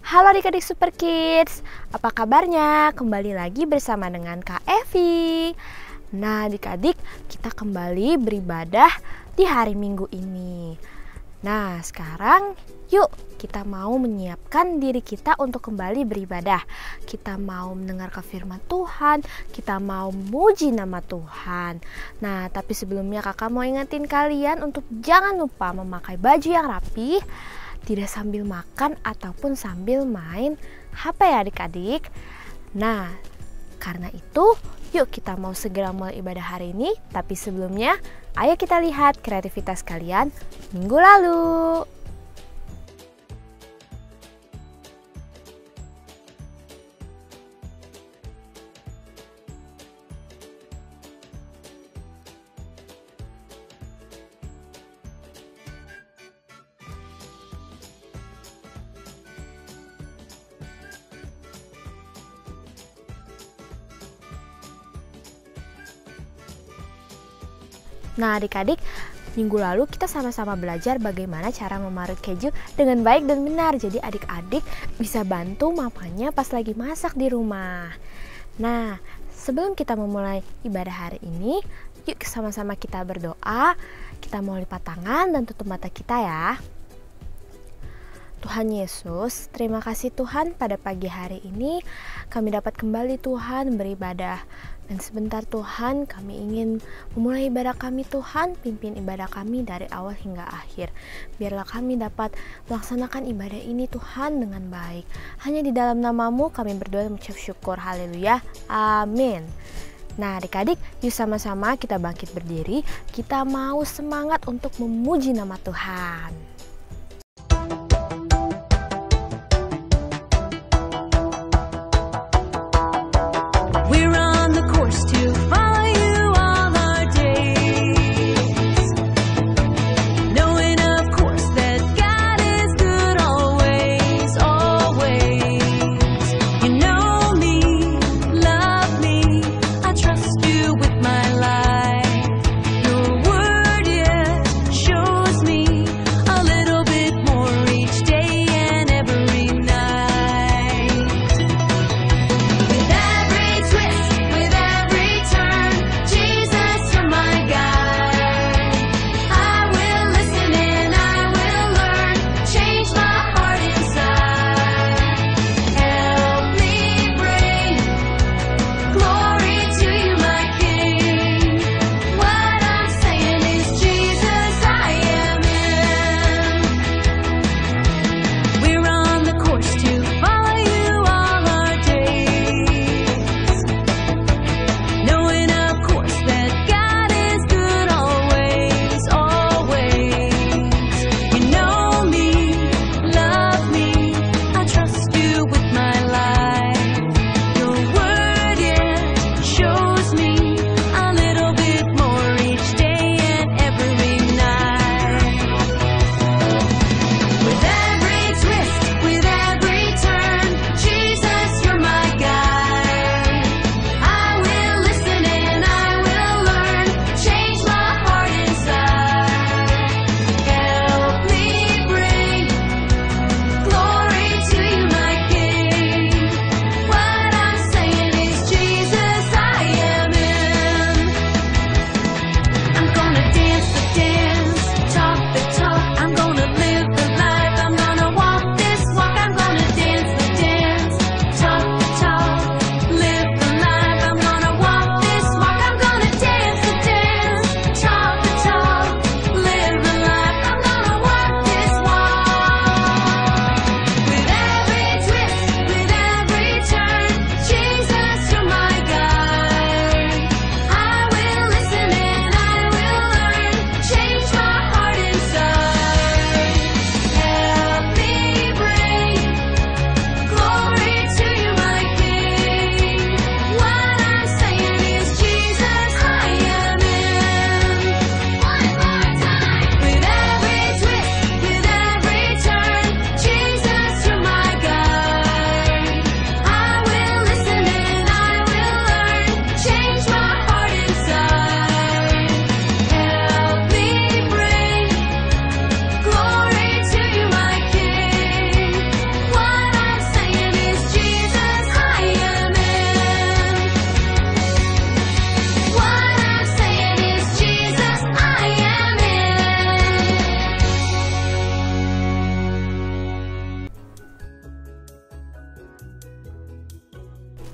Halo adik-adik Super Kids, apa kabarnya? Kembali lagi bersama dengan Kak Evi. Nah adik-adik, kita kembali beribadah di hari Minggu ini. Nah sekarang yuk kita mau menyiapkan diri kita untuk kembali beribadah. Kita mau mendengar firman Tuhan, kita mau memuji nama Tuhan. Nah tapi sebelumnya kakak mau ingetin kalian untuk jangan lupa memakai baju yang rapi, tidak sambil makan ataupun sambil main HP ya adik-adik. Nah karena itu yuk kita mau segera mulai ibadah hari ini. Tapi sebelumnya ayo kita lihat kreativitas kalian minggu lalu. Nah adik-adik, minggu lalu kita sama-sama belajar bagaimana cara memarut keju dengan baik dan benar. Jadi adik-adik bisa bantu mamanya pas lagi masak di rumah. Nah sebelum kita memulai ibadah hari ini, yuk sama-sama kita berdoa. Kita mau lipat tangan dan tutup mata kita ya. Tuhan Yesus, terima kasih Tuhan pada pagi hari ini kami dapat kembali Tuhan beribadah. Dan sebentar Tuhan kami ingin memulai ibadah kami Tuhan, pimpin ibadah kami dari awal hingga akhir. Biarlah kami dapat melaksanakan ibadah ini Tuhan dengan baik. Hanya di dalam nama-Mu kami berdoa dan mengucap syukur. Haleluya. Amin. Nah adik-adik, yuk sama-sama kita bangkit berdiri. Kita mau semangat untuk memuji nama Tuhan. A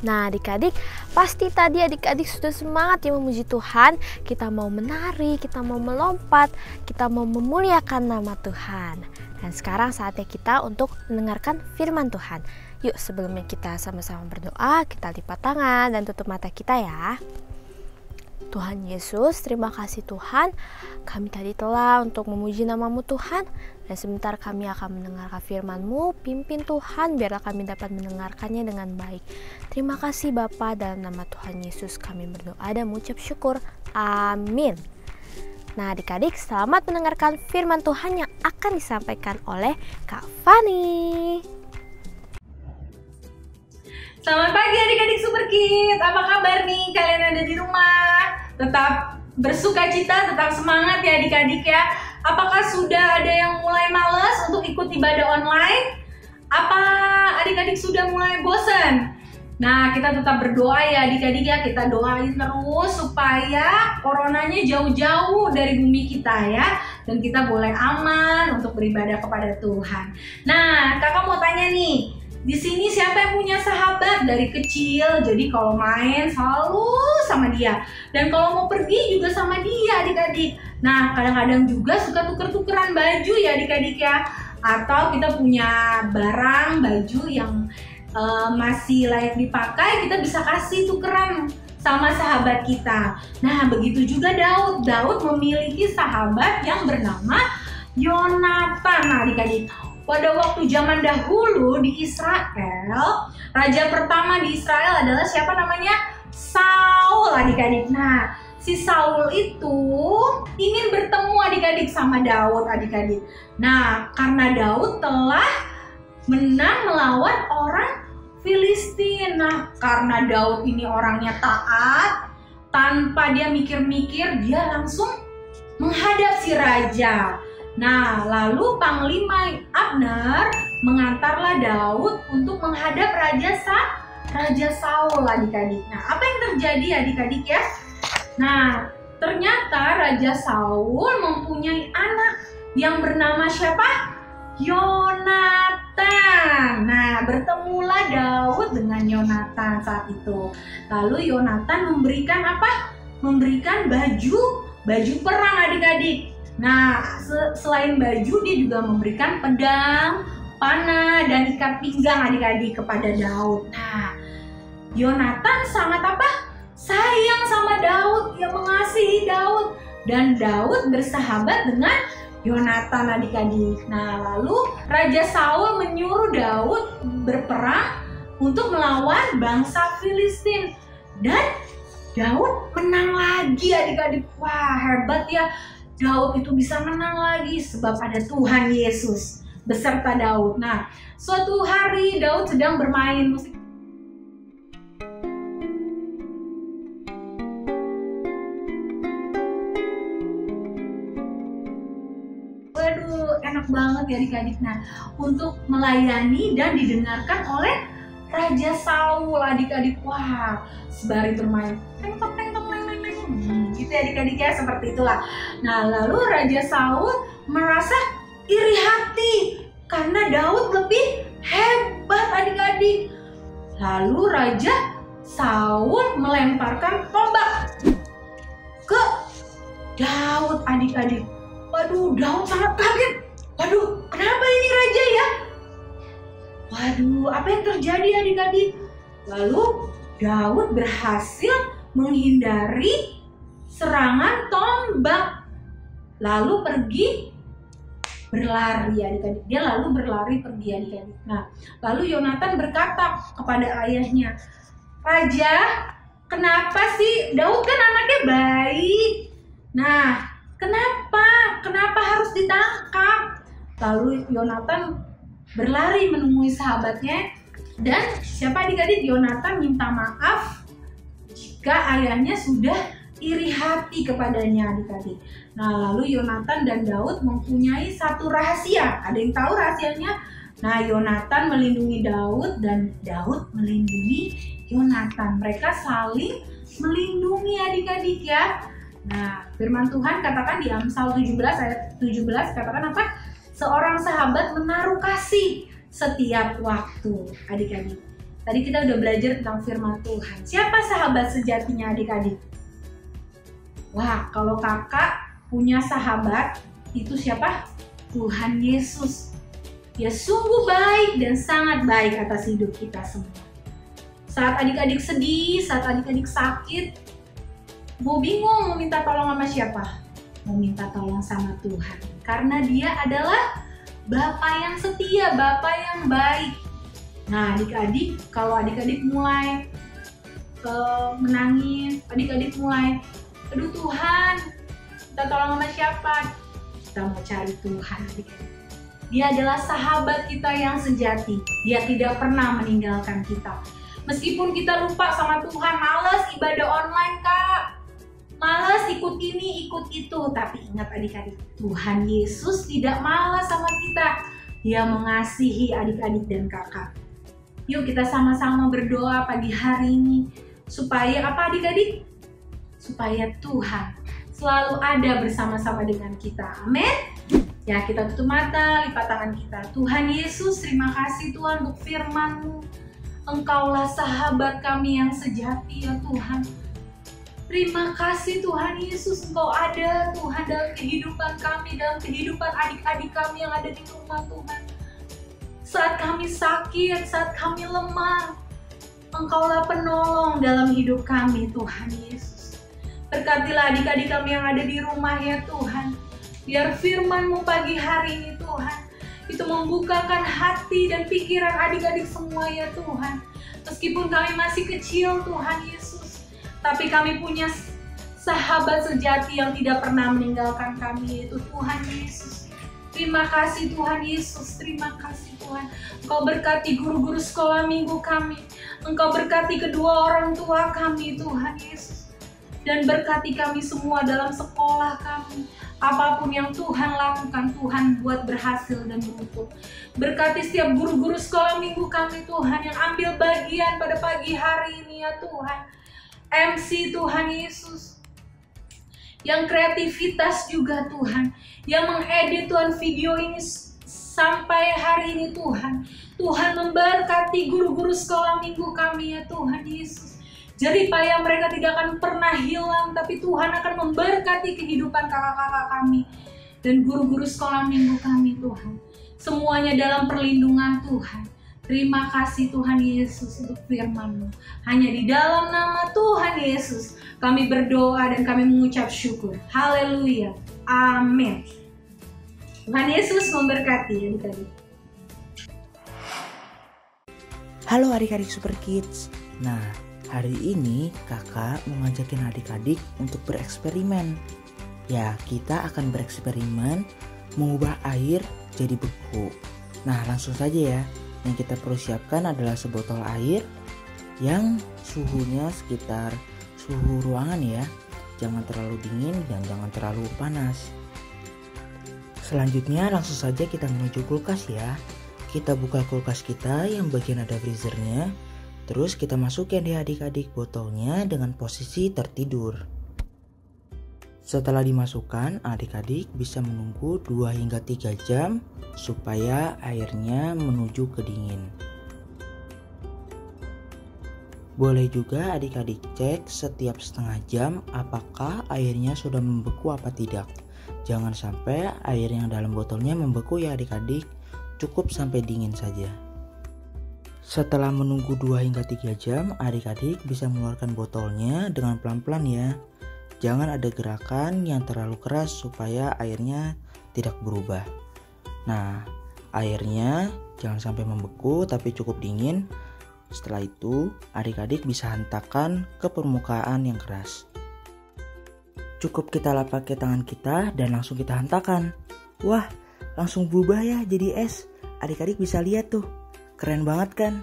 Nah adik-adik, pasti tadi adik-adik sudah semangat ya memuji Tuhan. Kita mau menari, kita mau melompat, kita mau memuliakan nama Tuhan. Dan sekarang saatnya kita untuk mendengarkan firman Tuhan. Yuk sebelumnya kita sama-sama berdoa, kita lipat tangan dan tutup mata kita ya. Tuhan Yesus, terima kasih Tuhan, kami tadi telah untuk memuji nama-Mu Tuhan, dan sebentar kami akan mendengarkan firman-Mu. Pimpin Tuhan, biarlah kami dapat mendengarkannya dengan baik. Terima kasih Bapa, dalam nama Tuhan Yesus kami berdoa dan mengucap syukur. Amin. Nah adik-adik, selamat mendengarkan firman Tuhan yang akan disampaikan oleh Kak Fani. Selamat pagi adik-adik Super Kids, apa kabar nih kalian ada di rumah? Tetap bersuka cita, tetap semangat ya adik-adik ya. Apakah sudah ada yang mulai males untuk ikut ibadah online? Apa adik-adik sudah mulai bosan? Nah kita tetap berdoa ya adik-adik ya, kita doain terus supaya coronanya jauh-jauh dari bumi kita ya. Dan kita boleh aman untuk beribadah kepada Tuhan. Nah kakak mau tanya nih, di sini siapa yang punya sahabat dari kecil? Jadi kalau main selalu sama dia. Dan kalau mau pergi juga sama dia adik-adik. Nah kadang-kadang juga suka tuker-tukeran baju ya adik-adik ya. Atau kita punya barang baju yang masih layak dipakai, kita bisa kasih tukeran sama sahabat kita. Nah begitu juga Daud. Daud memiliki sahabat yang bernama Yonatan. Nah adik-adik, pada waktu zaman dahulu di Israel, raja pertama di Israel adalah siapa namanya? Saul adik-adik. Nah, si Saul itu ingin bertemu adik-adik sama Daud adik-adik. Nah, karena Daud telah menang melawan orang Filistin. Nah, karena Daud ini orangnya taat, tanpa dia mikir-mikir, dia langsung menghadap si raja. Nah, lalu Panglima Abner mengantarlah Daud untuk menghadap Raja Saul adik-adik. Nah, apa yang terjadi adik-adik ya? Nah, ternyata Raja Saul mempunyai anak yang bernama siapa? Yonatan. Nah, bertemulah Daud dengan Yonatan saat itu. Lalu Yonatan memberikan apa? Memberikan baju perang adik-adik. Nah, selain baju, dia juga memberikan pedang, panah, dan ikat pinggang adik-adik kepada Daud. Nah, Yonatan sangat apa? Sayang sama Daud, dia mengasihi Daud. Dan Daud bersahabat dengan Yonatan adik-adik. Nah, lalu Raja Saul menyuruh Daud berperang untuk melawan bangsa Filistin. Dan Daud menang lagi adik-adik. Wah, hebat ya. Daud itu bisa menang lagi sebab ada Tuhan Yesus beserta Daud. Nah, suatu hari Daud sedang bermain musik. Waduh, enak banget ya adik-adik. Nah, untuk melayani dan didengarkan oleh Raja Saul adik-adik. Wah, sembari bermain gitu ya adik-adik ya, seperti itulah. Nah lalu Raja Saul merasa iri hati karena Daud lebih hebat adik-adik. Lalu Raja Saul melemparkan tombak ke Daud adik-adik. Waduh, Daud sangat kaget. Waduh, kenapa ini raja ya? Waduh, apa yang terjadi adik-adik? Lalu Daud berhasil menghindari serangan tombak, lalu pergi berlari adik-adik. Dia lalu berlari pergi adik-adik. Nah, lalu Yonatan berkata kepada ayahnya, "Raja, kenapa sih? Daud kan anaknya baik. Nah, kenapa harus ditangkap?" Lalu Yonatan berlari menemui sahabatnya, dan siapa adik-adik? Yonatan minta maaf jika ayahnya sudah iri hati kepadanya adik-adik. Nah, lalu Yonatan dan Daud mempunyai satu rahasia. Ada yang tahu rahasianya? Nah, Yonatan melindungi Daud dan Daud melindungi Yonatan. Mereka saling melindungi adik-adik ya. Nah, firman Tuhan katakan di Amsal 17 ayat 17, katakan apa? Seorang sahabat menaruh kasih setiap waktu adik-adik. Tadi kita udah belajar tentang firman Tuhan. Siapa sahabat sejatinya adik-adik? Wah, kalau kakak punya sahabat, itu siapa? Tuhan Yesus. Dia sungguh baik dan sangat baik atas hidup kita semua. Saat adik-adik sedih, saat adik-adik sakit, mau bingung mau minta tolong sama siapa? Mau minta tolong sama Tuhan. Karena dia adalah Bapa yang setia, Bapa yang baik. Nah adik-adik, kalau adik-adik mulai menangis, adik-adik mulai, aduh Tuhan, kita tolong sama siapa? Kita mau cari Tuhan adik-adik. Dia adalah sahabat kita yang sejati. Dia tidak pernah meninggalkan kita. Meskipun kita lupa sama Tuhan, malas ibadah online kak, malas ikut ini, ikut itu. Tapi ingat adik-adik, Tuhan Yesus tidak malas sama kita. Dia mengasihi adik-adik dan kakak. Yuk kita sama-sama berdoa pagi hari ini. Supaya apa adik-adik? Supaya Tuhan selalu ada bersama-sama dengan kita. Amin. Ya kita tutup mata, lipat tangan kita. Tuhan Yesus, terima kasih Tuhan untuk firman-Mu. Engkaulah sahabat kami yang sejati ya Tuhan. Terima kasih Tuhan Yesus, Engkau ada Tuhan dalam kehidupan kami, dalam kehidupan adik-adik kami yang ada di rumah Tuhan. Saat kami sakit, saat kami lemah, Engkaulah penolong dalam hidup kami Tuhan Yesus. Berkatilah adik-adik kami yang ada di rumah ya Tuhan. Biar firman-Mu pagi hari ini Tuhan, itu membukakan hati dan pikiran adik-adik semua ya Tuhan. Meskipun kami masih kecil Tuhan Yesus, tapi kami punya sahabat sejati yang tidak pernah meninggalkan kami, yaitu Tuhan Yesus. Terima kasih Tuhan Yesus, terima kasih Tuhan. Engkau berkati guru-guru sekolah minggu kami. Engkau berkati kedua orang tua kami Tuhan Yesus. Dan berkati kami semua dalam sekolah kami. Apapun yang Tuhan lakukan, Tuhan buat berhasil dan beruntung. Berkati setiap guru-guru sekolah minggu kami Tuhan yang ambil bagian pada pagi hari ini ya Tuhan. MC Tuhan Yesus. Yang kreativitas juga Tuhan, yang mengedit Tuhan video ini sampai hari ini Tuhan. Tuhan memberkati guru-guru sekolah minggu kami ya Tuhan Yesus. Jerih payah mereka tidak akan pernah hilang, tapi Tuhan akan memberkati kehidupan kakak-kakak kami dan guru-guru sekolah minggu kami Tuhan. Semuanya dalam perlindungan Tuhan. Terima kasih Tuhan Yesus untuk firman-Mu. Hanya di dalam nama Tuhan Yesus kami berdoa dan kami mengucap syukur. Haleluya. Amin. Tuhan Yesus memberkati adik-adik. Halo adik-adik Super Kids. Nah, hari ini kakak mau ngajakin adik-adik untuk bereksperimen. Ya, kita akan bereksperimen mengubah air jadi beku. Nah, langsung saja ya. Yang kita perlu siapkan adalah sebotol air yang suhunya sekitar suhu ruangan ya. Jangan terlalu dingin dan jangan terlalu panas. Selanjutnya langsung saja kita menuju kulkas ya. Kita buka kulkas kita yang bagian ada freezernya. Terus kita masukkan deh adik-adik botolnya dengan posisi tertidur. Setelah dimasukkan, adik-adik bisa menunggu 2 hingga 3 jam supaya airnya menuju ke dingin. Boleh juga adik-adik cek setiap setengah jam apakah airnya sudah membeku apa tidak. Jangan sampai air yang dalam botolnya membeku ya adik-adik, cukup sampai dingin saja. Setelah menunggu 2 hingga 3 jam, adik-adik bisa mengeluarkan botolnya dengan pelan-pelan ya. Jangan ada gerakan yang terlalu keras supaya airnya tidak berubah. Nah, airnya jangan sampai membeku tapi cukup dingin. Setelah itu, adik-adik bisa hentakkan ke permukaan yang keras. Cukup kita lap pakai tangan kita dan langsung kita hentakkan. Wah, langsung berubah ya jadi es. Adik-adik bisa lihat tuh. Keren banget kan?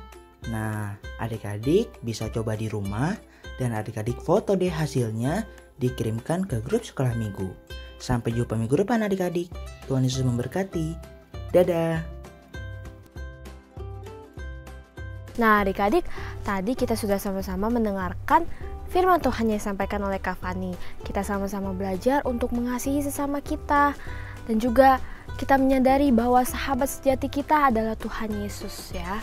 Nah, adik-adik bisa coba di rumah dan adik-adik foto deh hasilnya, dikirimkan ke grup sekolah minggu. Sampai jumpa minggu depan adik-adik. Tuhan Yesus memberkati. Dadah. Nah adik-adik, tadi kita sudah sama-sama mendengarkan firman Tuhan yang disampaikan oleh Kak Fani. Kita sama-sama belajar untuk mengasihi sesama kita. Dan juga kita menyadari bahwa sahabat sejati kita adalah Tuhan Yesus ya.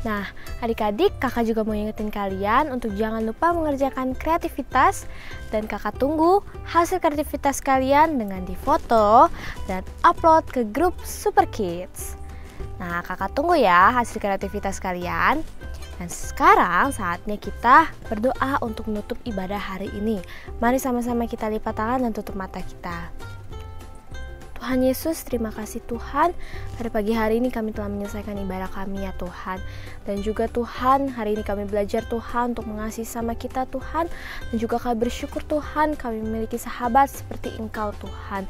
Nah, adik-adik, kakak juga mau ingetin kalian untuk jangan lupa mengerjakan kreativitas, dan kakak tunggu hasil kreativitas kalian dengan difoto dan upload ke grup Super Kids. Nah, kakak tunggu ya hasil kreativitas kalian. Dan sekarang saatnya kita berdoa untuk menutup ibadah hari ini. Mari sama-sama kita lipat tangan dan tutup mata kita. Tuhan Yesus, terima kasih Tuhan. Pada pagi hari ini kami telah menyelesaikan ibadah kami ya Tuhan. Dan juga Tuhan, hari ini kami belajar Tuhan untuk mengasihi sama kita Tuhan. Dan juga kami bersyukur Tuhan, kami memiliki sahabat seperti Engkau Tuhan.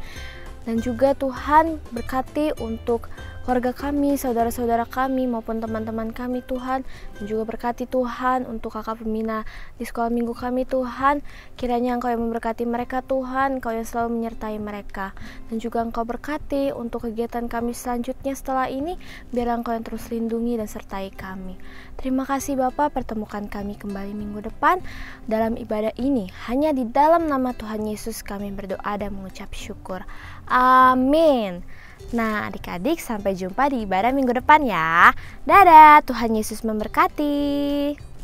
Dan juga Tuhan berkati untuk keluarga kami, saudara-saudara kami maupun teman-teman kami Tuhan. Dan juga berkati Tuhan untuk kakak pembina di sekolah minggu kami Tuhan. Kiranya Engkau yang memberkati mereka Tuhan, Engkau yang selalu menyertai mereka. Dan juga Engkau berkati untuk kegiatan kami selanjutnya setelah ini, biar Engkau yang terus lindungi dan sertai kami. Terima kasih Bapa, pertemukan kami kembali minggu depan dalam ibadah ini. Hanya di dalam nama Tuhan Yesus kami berdoa dan mengucap syukur. Amin. Nah, adik-adik, sampai jumpa di ibadah minggu depan ya. Dadah, Tuhan Yesus memberkati.